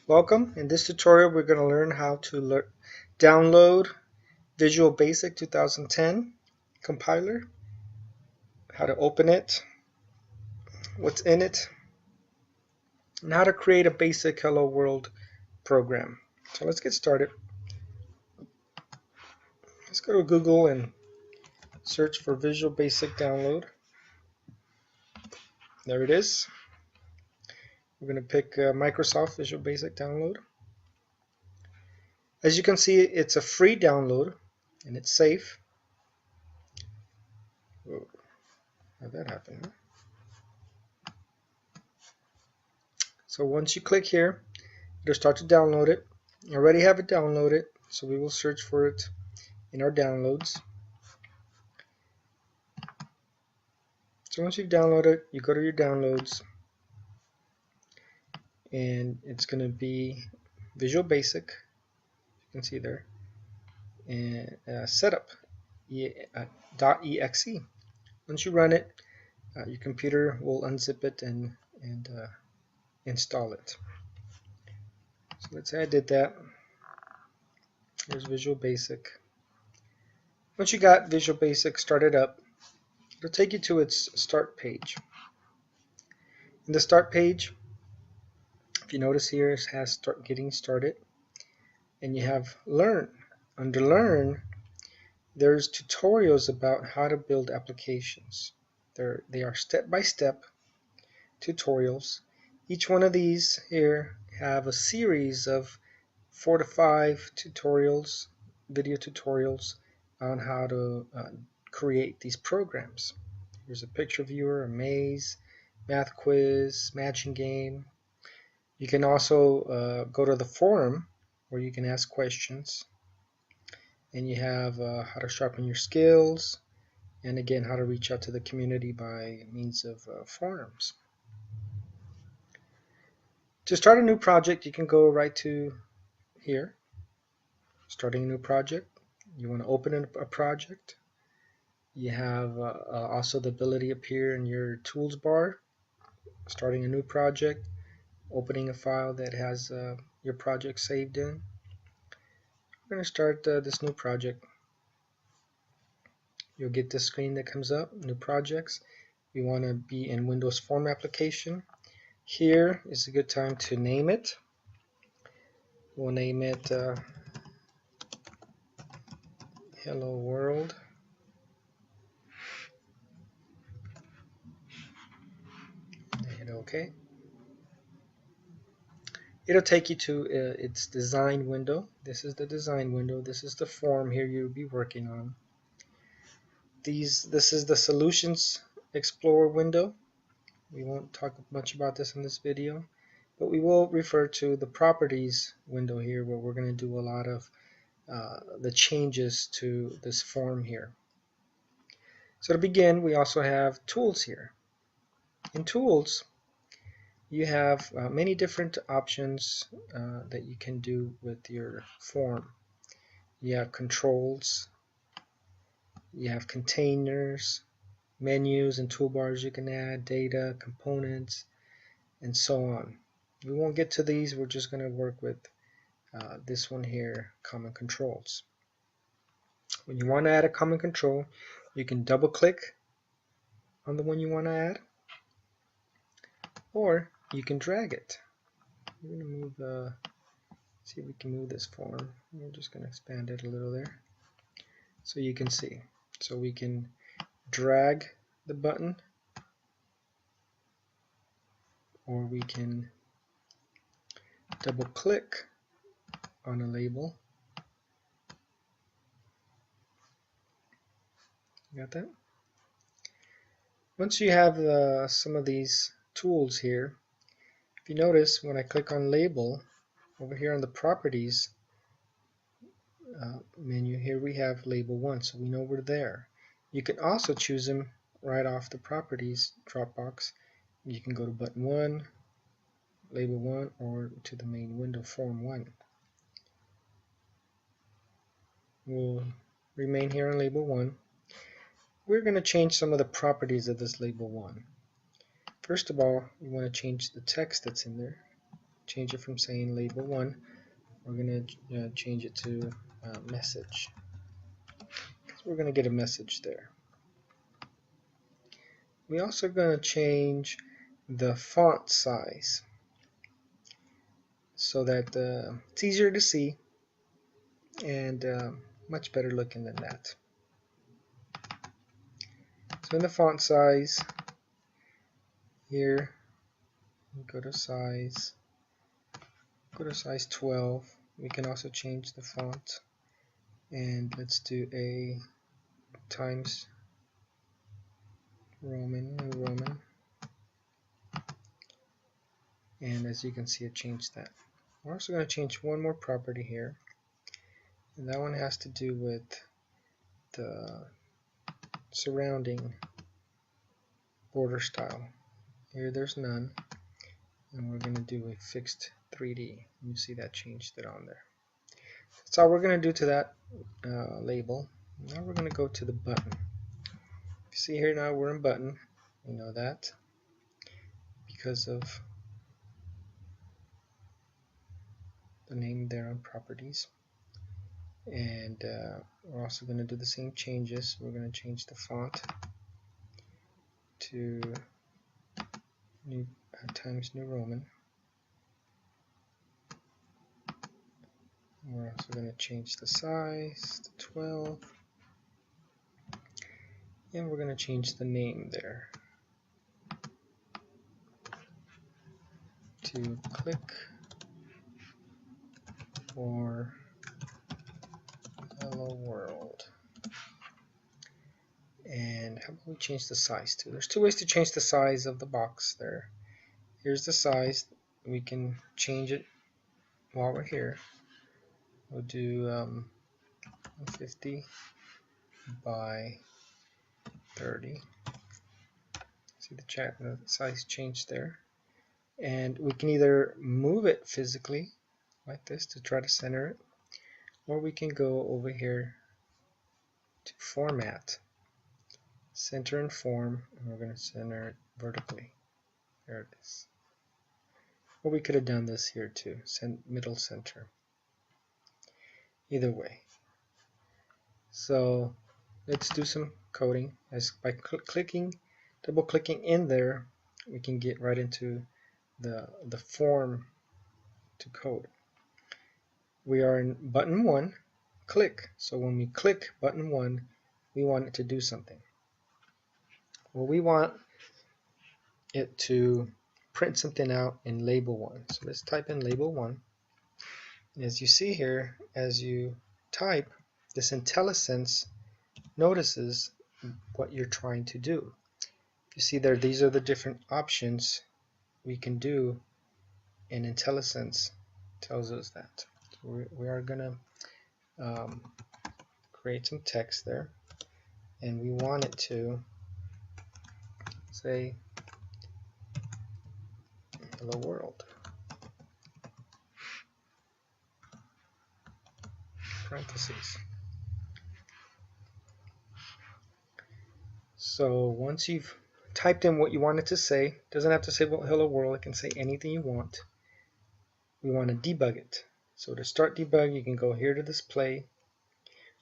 Welcome. In this tutorial we're going to learn how to download Visual Basic 2010 compiler, how to open it, what's in it, and how to create a basic Hello World program. So let's get started. Let's go to Google and search for Visual Basic download. There it is. We're going to pick Microsoft Visual Basic download. As you can see, it's a free download and it's safe. Whoa, how'd that happen? Huh? So once you click here, it'll start to download it. I already have it downloaded, so we will search for it in our downloads. So once you've downloaded, you go to your downloads, and it's going to be Visual Basic. You can see there, and setup.exe. Once you run it, your computer will unzip it and install it. So let's say I did that. Here's Visual Basic. Once you got Visual Basic started up, it'll take you to its start page. In the start page, if you notice here, it has start getting started, and you have learn. Under learn, there's tutorials about how to build applications. They are step-by-step tutorials. Each one of these here have a series of 4 to 5 tutorials, video tutorials on how to create these programs. Here's a picture viewer, a maze, math quiz, matching game. You can also go to the forum where you can ask questions, and you have how to sharpen your skills, and again how to reach out to the community by means of forums. To start a new project, you can go right to here, starting a new project. You want to open a project. You have also the ability up here in your tools bar, starting a new project, opening a file that has your project saved in. We're going to start this new project. You'll get this screen that comes up, new projects. We want to be in Windows Form application. Here is a good time to name it. We'll name it Hello World. Hit OK. It'll take you to its design window. This is the design window. This is the form here you'll be working on. This is the Solutions Explorer window. We won't talk much about this in this video, but we will refer to the Properties window here, where we're going to do a lot of the changes to this form here. So to begin, we also have Tools here. In Tools, you have many different options that you can do with your form. You have controls, you have containers, menus and toolbars you can add, data, components, and so on. We won't get to these, we're just going to work with this one here, common controls. When you want to add a common control, you can double click on the one you want to add, or you can drag it. We're going to move, see if we can move this form. We're just going to expand it a little there so you can see. So we can drag the button, or we can double click on a label. Got that? Once you have some of these tools here, if you notice when I click on label, over here on the properties menu here we have label 1, so we know we're there. You can also choose them right off the properties drop box. You can go to button 1, label 1, or to the main window, form 1. We'll remain here on label 1. We're going to change some of the properties of this label 1. First of all, we want to change the text that's in there. change it from saying label 1. We're going to change it to message. So we're going to get a message there. We also going to change the font size so that it's easier to see and much better looking than that. So in the font size here, go to size 12. We can also change the font, and let's do a Times Roman, New Roman, and as you can see, it changed that. We're also going to change one more property here, and that one has to do with the surrounding border style. Here there's none, and we're going to do a fixed 3D. You see that changed it on there. That's all we're going to do to that label. Now we're going to go to the button. You see here now we're in button. We know that because of the name there on properties. And we're also going to do the same changes. We're going to change the font to Times New Roman. We're also going to change the size to 12. And we're going to change the name there to Click for Hello World. And how about we change the size too? There's two ways to change the size of the box there. Here's the size. We can change it while we're here. We'll do 50 by 30. See the size changed there. And we can either move it physically like this to try to center it, or we can go over here to Format, Center and Form, and we're going to center it vertically. There it is. Or we could have done this here too, middle center. Either way. So let's do some coding. As by double clicking in there, we can get right into the form to code. We are in button 1, click. So when we click button 1, we want it to do something. Well, we want it to print something out in label 1. So let's type in label 1. As you see here, as you type, this IntelliSense notices what you're trying to do. You see there, these are the different options we can do, and IntelliSense tells us that. So we are going to create some text there, and we want it to say hello world. Parentheses. So once you've typed in what you want it to say, doesn't have to say well, hello world, it can say anything you want. We want to debug it. So to start debug, you can go here to display,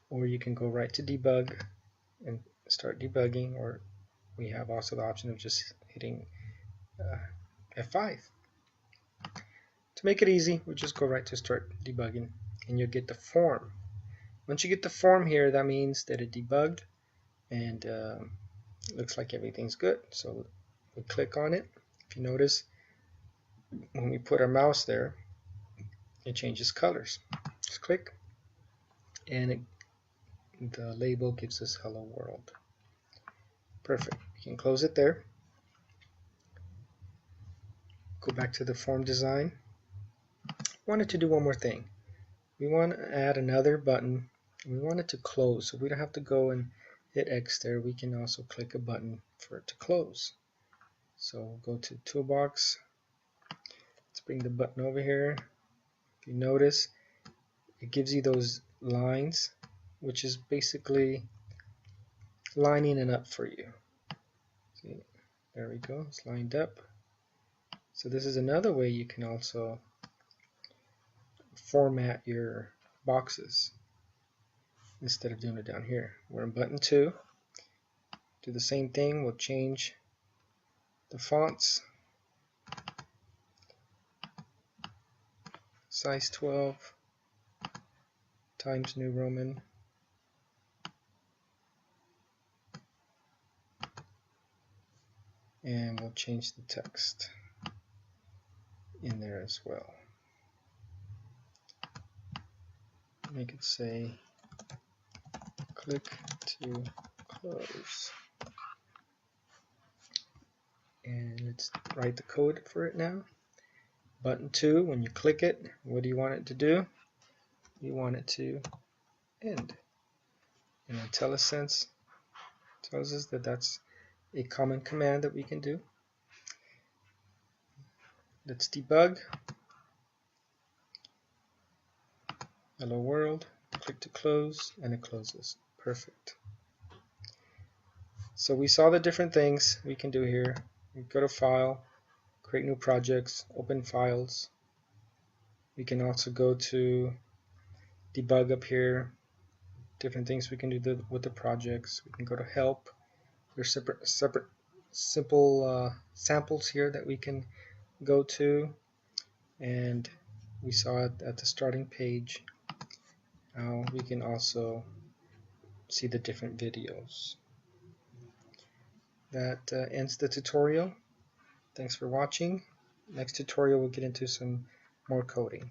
or you can go right to debug and start debugging, or we have also the option of just hitting F5. To make it easy, we'll just go right to start debugging, and you'll get the form. Once you get the form here, that means that it debugged, and it looks like everything's good. So we click on it. If you notice, when we put our mouse there, it changes colors. Just click, and the label gives us hello world. Perfect. You can close it there. Go back to the form design. Wanted to do one more thing. We want to add another button. We want it to close, so we don't have to go and hit X there. We can also click a button for it to close. So go to Toolbox. Let's bring the button over here. If you notice, it gives you those lines, which is basically lining it up for you. See, there we go. It's lined up. So this is another way you can also format your boxes instead of doing it down here. We're in button 2. Do the same thing. We'll change the fonts, size 12, Times New Roman, and we'll change the text in there as well. Make it say click to close. And let's write the code for it now. Button 2, when you click it, what do you want it to do? You want it to end. And IntelliSense tells us that that's a common command that we can do. Let's debug. Hello world, click to close, and it closes. Perfect. So we saw the different things we can do here. We go to File, create new projects, open files. We can also go to debug up here, different things we can do with the projects. We can go to help. There's separate simple samples here that we can go to, and we saw it at the starting page. Now we can also see the different videos. That ends the tutorial. Thanks for watching. Next tutorial we'll get into some more coding.